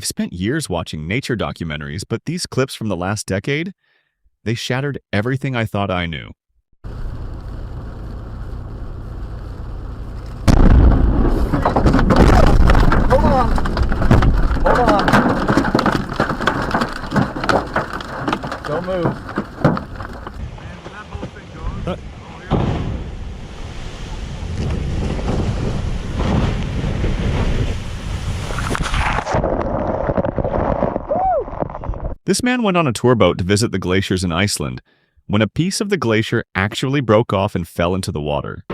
I've spent years watching nature documentaries, but these clips from the last decade, they shattered everything I thought I knew. Hold on. Hold on. Don't move. This man went on a tour boat to visit the glaciers in Iceland when a piece of the glacier actually broke off and fell into the water.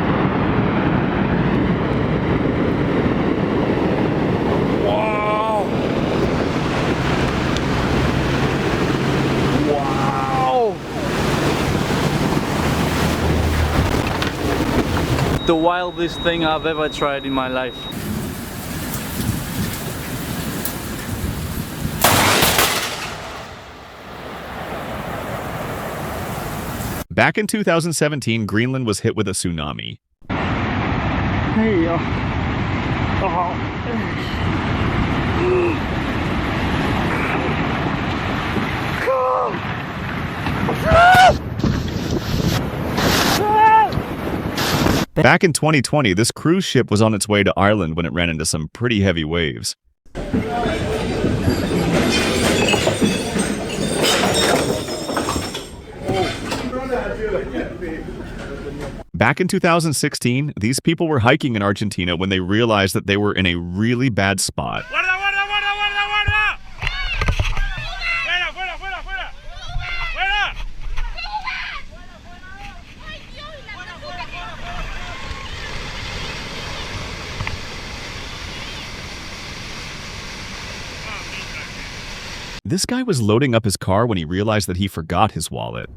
Wow! Wow! The wildest thing I've ever tried in my life. Back in 2017, Greenland was hit with a tsunami. Hey, Back in 2020, this cruise ship was on its way to Ireland when it ran into some pretty heavy waves. Back in 2016, these people were hiking in Argentina when they realized that they were in a really bad spot. This guy was loading up his car when he realized that he forgot his wallet.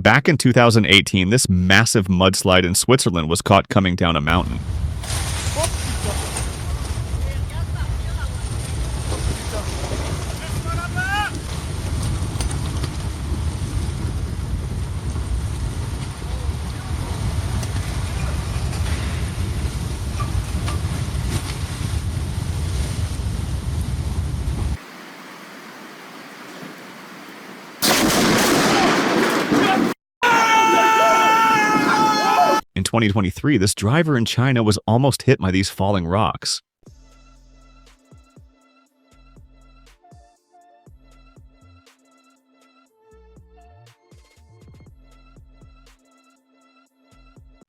Back in 2018, this massive mudslide in Switzerland was caught coming down a mountain. In 2023, this driver in China was almost hit by these falling rocks.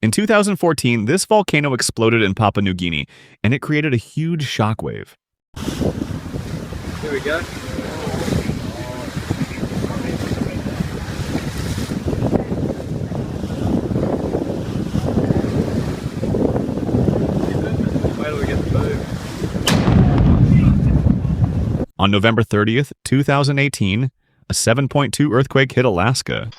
In 2014, this volcano exploded in Papua New Guinea, and it created a huge shockwave. Here we go. On November 30th, 2018, a 7.2 earthquake hit Alaska.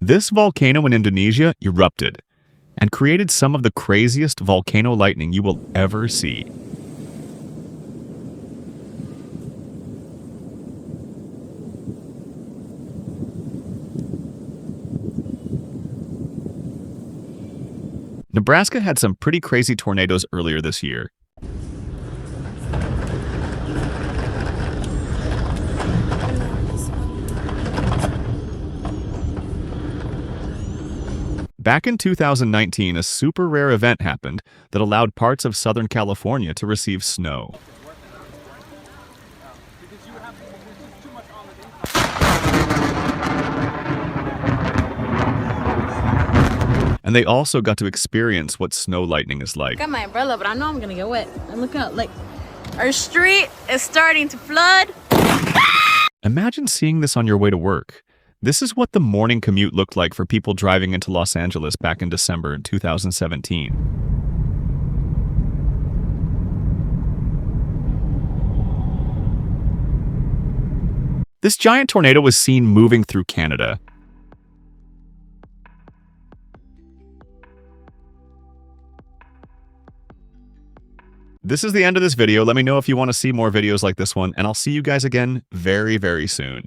This volcano in Indonesia erupted and created some of the craziest volcano lightning you will ever see. Nebraska had some pretty crazy tornadoes earlier this year. Back in 2019, a super rare event happened that allowed parts of Southern California to receive snow. And they also got to experience what snow lightning is like. I got my umbrella, but I know I'm gonna get wet. And look out, like, our street is starting to flood. Imagine seeing this on your way to work. This is what the morning commute looked like for people driving into Los Angeles back in December 2017. This giant tornado was seen moving through Canada. This is the end of this video. Let me know if you want to see more videos like this one, and I'll see you guys again very, very soon.